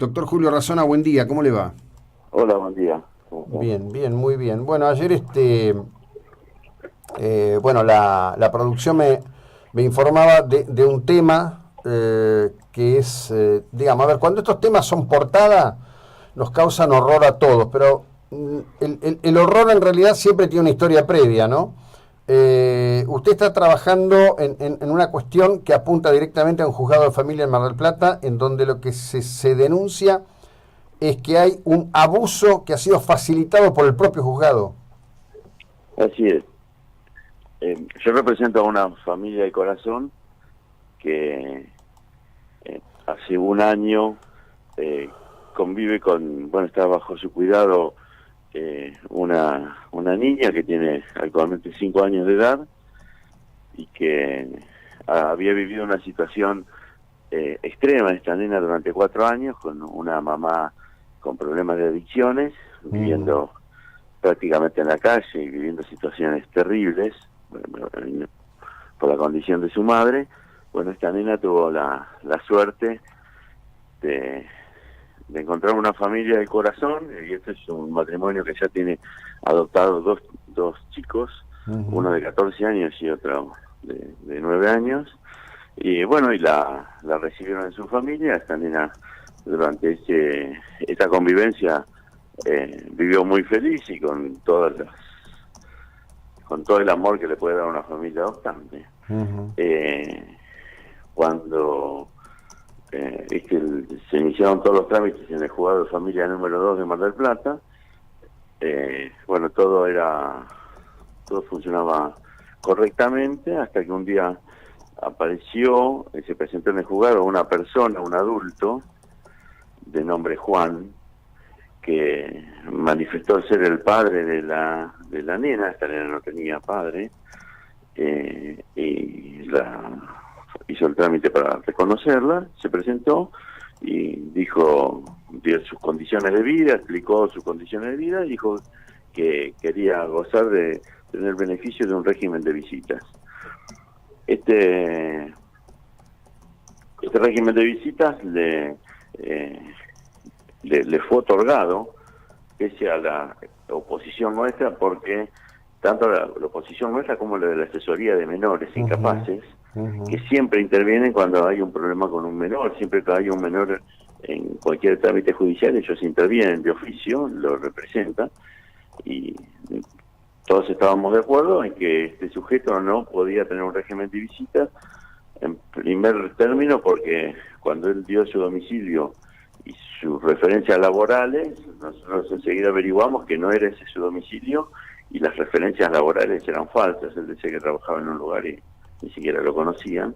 Doctor Julio Razona, buen día, ¿cómo le va? Hola, buen día. ¿Cómo estás? Bien, bien, muy bien. Bueno, ayer bueno, la producción me informaba de un tema que es, digamos, a ver, cuando estos temas son portada, nos causan horror a todos, pero el horror en realidad siempre tiene una historia previa, ¿no? Usted está trabajando en una cuestión que apunta directamente a un juzgado de familia en Mar del Plata, en donde lo que se denuncia es que hay un abuso que ha sido facilitado por el propio juzgado. Así es. Yo represento a una familia de corazón que hace un año convive bueno, está bajo su cuidado una niña que tiene actualmente 5 años de edad y que había vivido una situación extrema esta nena durante 4 años con una mamá con problemas de adicciones, viviendo prácticamente en la calle y viviendo situaciones terribles por la condición de su madre. Bueno, esta nena tuvo la suerte de, de encontrar una familia de corazón, y este es un matrimonio que ya tiene adoptados dos chicos, uno de 14 años y otro de 9 años, y bueno, y la recibieron en su familia. Esta nena durante esta convivencia vivió muy feliz y con todo el amor que le puede dar una familia adoptante. Cuando se iniciaron todos los trámites en el juzgado de familia número 2 de Mar del Plata, bueno, todo funcionaba correctamente, hasta que un día apareció, se presentó en el juzgado una persona, un adulto, de nombre Juan, que manifestó ser el padre de la nena. Esta nena no tenía padre, y hizo el trámite para reconocerla, se presentó y dio sus condiciones de vida, explicó sus condiciones de vida, y dijo que quería gozar de tener beneficio de un régimen de visitas. Este régimen de visitas le fue otorgado pese a la oposición nuestra, porque tanto la oposición nuestra como la de la asesoría de menores incapaces, que siempre intervienen cuando hay un problema con un menor. Siempre que hay un menor en cualquier trámite judicial, ellos intervienen de oficio, lo representan, y todos estábamos de acuerdo en que este sujeto no podía tener un régimen de visitas, en primer término porque cuando él dio su domicilio y sus referencias laborales, nosotros enseguida averiguamos que no era ese su domicilio, y las referencias laborales eran falsas. Él decía que trabajaba en un lugar y ni siquiera lo conocían.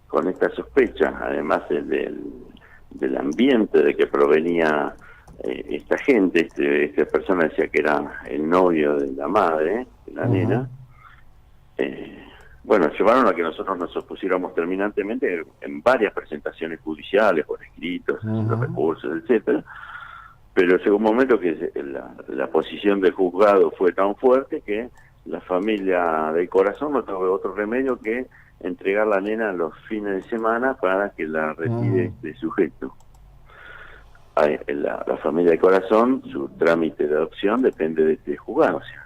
Con esta sospecha, además del ambiente de que provenía esta gente, esta persona decía que era el novio de la madre, de la nena, bueno, llevaron a que nosotros nos opusiéramos terminantemente en varias presentaciones judiciales, por escritos, haciendo recursos, etcétera. Pero llegó un momento que la posición del juzgado fue tan fuerte que la familia del corazón no tuvo otro remedio que entregar la nena los fines de semana para que la retire este sujeto. La familia del corazón, su trámite de adopción depende de este juzgado. O sea,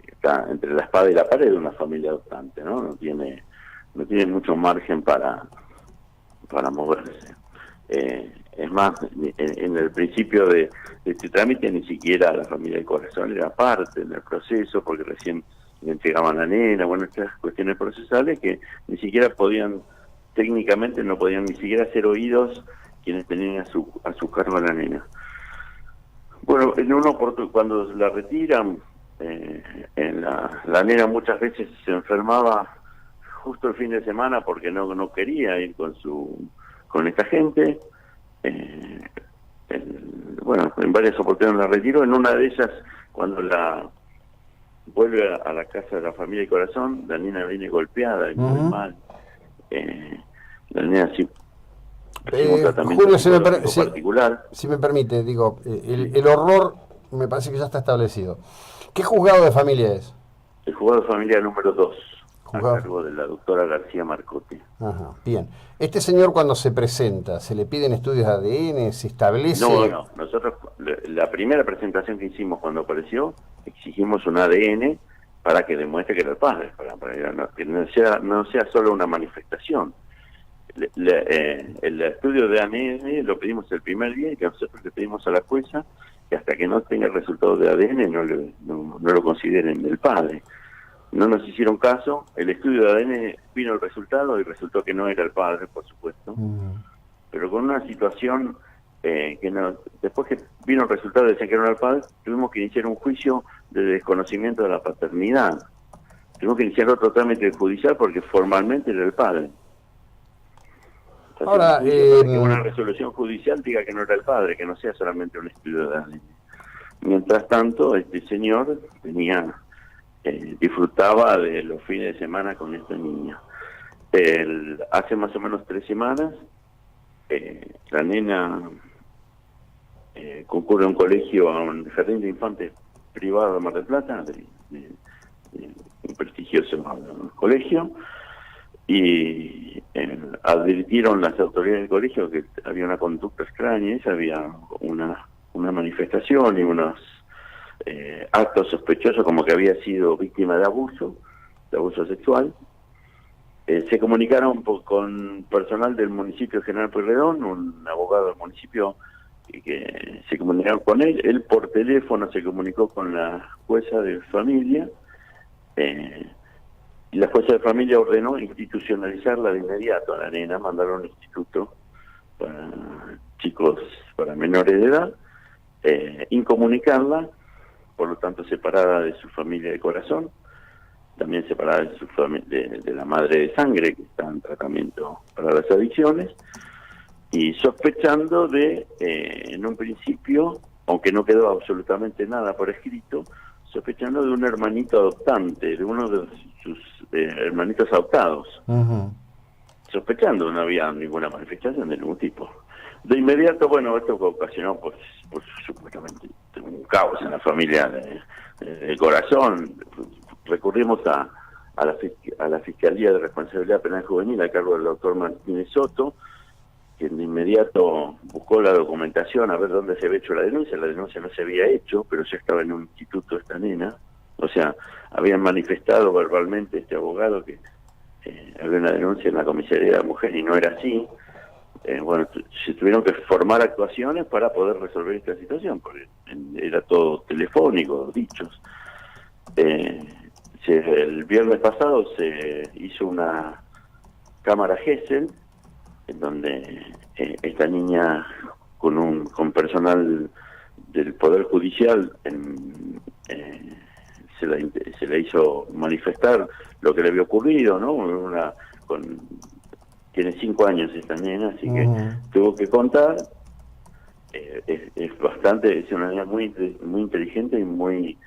está entre la espada y la pared de una familia adoptante, ¿no? No tiene mucho margen para moverse. Es más, en el principio de este trámite ni siquiera la familia del corazón era parte del proceso, porque recién le entregaban la nena. Bueno, estas cuestiones procesales que ni siquiera técnicamente no podían ni siquiera ser oídos quienes tenían a su cargo a la nena. Bueno, cuando la retiran, la nena muchas veces se enfermaba justo el fin de semana porque no quería ir con esta gente. Bueno, en varias oportunidades la retiró. En una de ellas, cuando la vuelve a la casa de la familia de corazón, la nena viene golpeada y muy mal. La nena sí recibe un tratamiento Julio, particular. si me permite, digo, el horror me parece que ya está establecido. ¿Qué juzgado de familia es? El juzgado de familia número 2. a cargo de la doctora García Marcote. Ajá, bien. Este señor cuando se presenta, ¿se le piden estudios de ADN? ¿Se establece? No. Nosotros, la primera presentación que hicimos cuando apareció, exigimos un ADN para que demuestre que era el padre, para que no sea solo una manifestación. El estudio de ADN lo pedimos el primer día, y que nosotros le pedimos a la jueza que hasta que no tenga el resultado de ADN no lo consideren el padre. No nos hicieron caso, el estudio de ADN vino el resultado y resultó que no era el padre, por supuesto, pero con una situación después que vino el resultado y decían que no era el padre, tuvimos que iniciar un juicio de desconocimiento de la paternidad. Tuvimos que iniciar otro trámite judicial porque formalmente era el padre. Entonces, ahora, que una resolución judicial diga que no era el padre, que no sea solamente un estudio de ADN. Mientras tanto, este señor disfrutaba de los fines de semana con esta niña. Hace más o menos 3 semanas, la nena concurre a un colegio, a un jardín de infantes privado de Mar del Plata, de un prestigioso colegio, y advirtieron las autoridades del colegio que había una conducta extraña, había una manifestación y unos actos sospechosos, como que había sido víctima de abuso sexual. Se comunicaron con personal del municipio General Pueyrredón, un abogado del municipio, que se comunicaron con él por teléfono se comunicó con la jueza de familia, y la jueza de familia ordenó institucionalizarla de inmediato a la nena, mandaron a un instituto para chicos, para menores de edad, incomunicarla, por lo tanto separada de su familia de corazón, también separada de su de la madre de sangre, que está en tratamiento para las adicciones, y sospechando en un principio, aunque no quedó absolutamente nada por escrito, sospechando de un hermanito adoptante, de uno de sus hermanitos adoptados. Sospechando, no había ninguna manifestación de ningún tipo. De inmediato, bueno, esto ocasionó, pues supuestamente, un caos en la familia de corazón. Recurrimos a la Fiscalía de Responsabilidad Penal Juvenil a cargo del doctor Martínez Soto, quien de inmediato buscó la documentación a ver dónde se había hecho la denuncia. La denuncia no se había hecho, pero ya estaba en un instituto esta nena. O sea, habían manifestado verbalmente este abogado que había una denuncia en la comisaría de la mujer y no era así. Bueno, se tuvieron que formar actuaciones para poder resolver esta situación, porque era todo telefónico, dichos. El viernes pasado se hizo una cámara Gesell, en donde esta niña con personal del Poder Judicial se la hizo manifestar lo que le había ocurrido, ¿no? Tiene 5 años esta nena, así que tuvo que contar. Es una niña muy inteligente y muy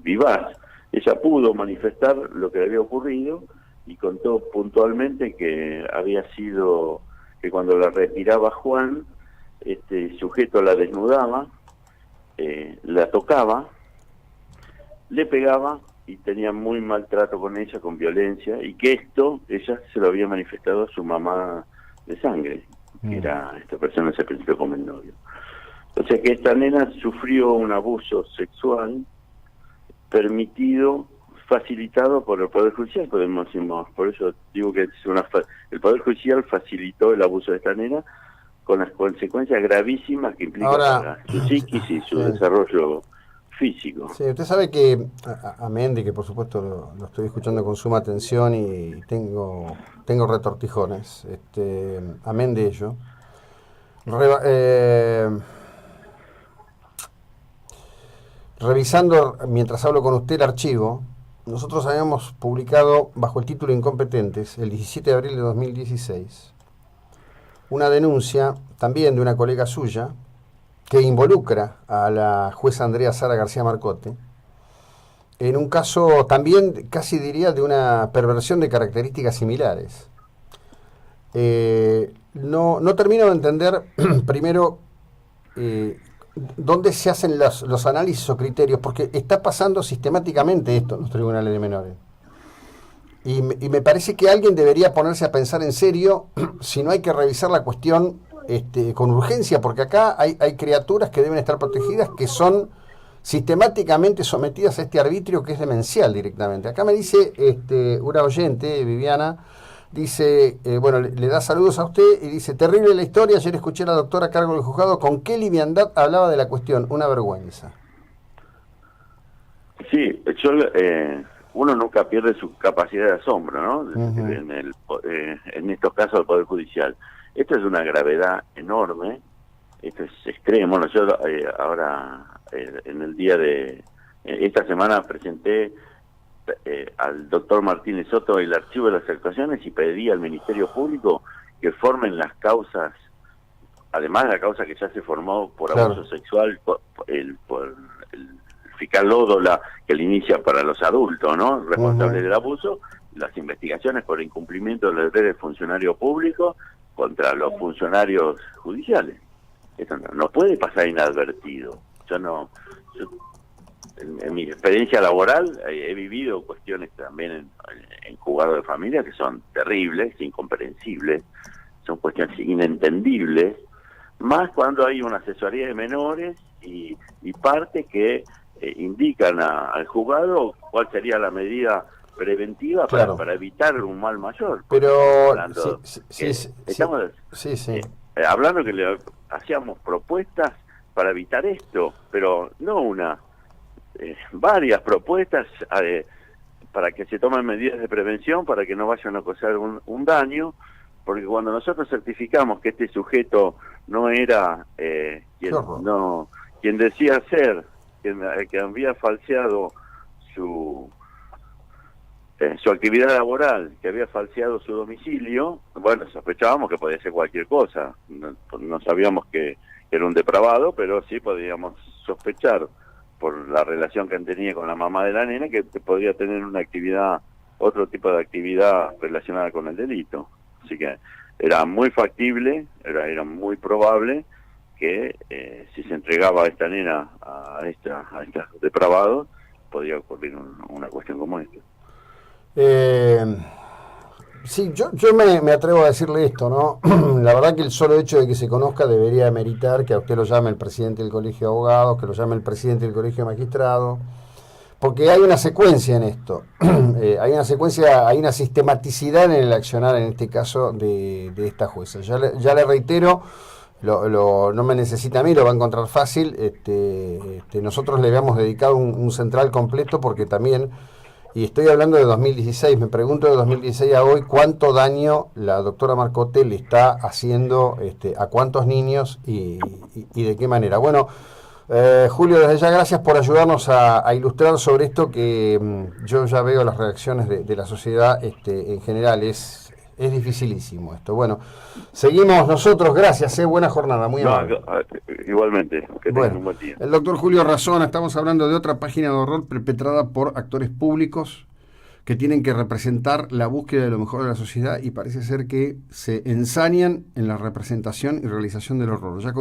vivaz. Ella pudo manifestar lo que le había ocurrido y contó puntualmente que había sido que cuando la retiraba Juan, este sujeto la desnudaba, la tocaba, le pegaba y tenía muy mal trato con ella, con violencia, y que ella se lo había manifestado a su mamá de sangre, que era esta persona, se presentó como el novio. O sea que esta nena sufrió un abuso sexual facilitado por el Poder Judicial, por eso digo que el Poder Judicial facilitó el abuso de esta nena, con las consecuencias gravísimas que implica para su psiquis y su desarrollo físico. Sí, usted sabe que amén de que por supuesto lo estoy escuchando con suma atención y tengo retortijones, amén de ello. Revisando mientras hablo con usted el archivo, nosotros habíamos publicado bajo el título Incompetentes el 17 de abril de 2016 una denuncia también de una colega suya que involucra a la jueza Andrea Sara García Marcote en un caso también, casi diría, de una perversión de características similares. No termino de entender primero dónde se hacen los análisis o criterios, porque está pasando sistemáticamente esto en los tribunales de menores. Y me parece que alguien debería ponerse a pensar en serio si no hay que revisar la cuestión con urgencia, porque acá hay criaturas que deben estar protegidas que son sistemáticamente sometidas a este arbitrio que es demencial directamente. Acá me dice una oyente, Viviana, dice, bueno, le da saludos a usted y dice, terrible la historia, ayer escuché a la doctora a cargo del juzgado, con qué liviandad hablaba de la cuestión, una vergüenza. Sí, uno nunca pierde su capacidad de asombro, ¿no? Uh-huh. En estos casos del Poder Judicial. Esto es una gravedad enorme, esto es extremo. Yo ahora, en el día de... esta semana presenté al doctor Martínez Soto el archivo de las actuaciones y pedí al Ministerio Público que formen las causas, además de la causa que ya se formó por abuso sexual, por el fiscal Lódola, que le inicia para los adultos, ¿no? Responsables del abuso, las investigaciones por incumplimiento de los deberes del funcionario público contra los funcionarios judiciales. Esto no puede pasar inadvertido. En mi experiencia laboral he vivido cuestiones también en juzgados de familia que son terribles, incomprensibles, son cuestiones inentendibles, más cuando hay una asesoría de menores y partes que indican al juzgado cuál sería la medida preventiva para evitar un mal mayor. Pero estamos hablando que le hacíamos propuestas para evitar esto, pero no una, varias propuestas para que se tomen medidas de prevención para que no vayan a causar un daño, porque cuando nosotros certificamos que este sujeto no era quien decía ser, que había falseado su actividad laboral, que había falseado su domicilio, bueno, sospechábamos que podía ser cualquier cosa. No sabíamos que era un depravado, pero sí podíamos sospechar por la relación que tenía con la mamá de la nena que podría tener una actividad, otro tipo de actividad relacionada con el delito. Así que era muy factible, era muy probable que si se entregaba a esta nena a estos depravados, podría ocurrir una cuestión como esta. Sí, yo me atrevo a decirle esto, ¿no? La verdad que el solo hecho de que se conozca debería meritar que a usted lo llame el presidente del Colegio de Abogados, que lo llame el presidente del Colegio de Magistrados, porque hay una secuencia en esto, hay una secuencia, hay una sistematicidad en el accionar, en este caso, de esta jueza. Ya le reitero, no me necesita a mí, lo va a encontrar fácil. Nosotros le habíamos dedicado un central completo porque también, y estoy hablando de 2016, me pregunto de 2016 a hoy cuánto daño la doctora Marcotte le está haciendo a cuántos niños y de qué manera. Bueno, Julio, desde ya gracias por ayudarnos a ilustrar sobre esto que yo ya veo las reacciones de la sociedad en general, es dificilísimo esto. Bueno, seguimos nosotros, gracias, buena jornada, muy amable. Igualmente, que tengan un buen día. El doctor Julio Razona, estamos hablando de otra página de horror perpetrada por actores públicos que tienen que representar la búsqueda de lo mejor de la sociedad y parece ser que se ensañan en la representación y realización del horror. Ya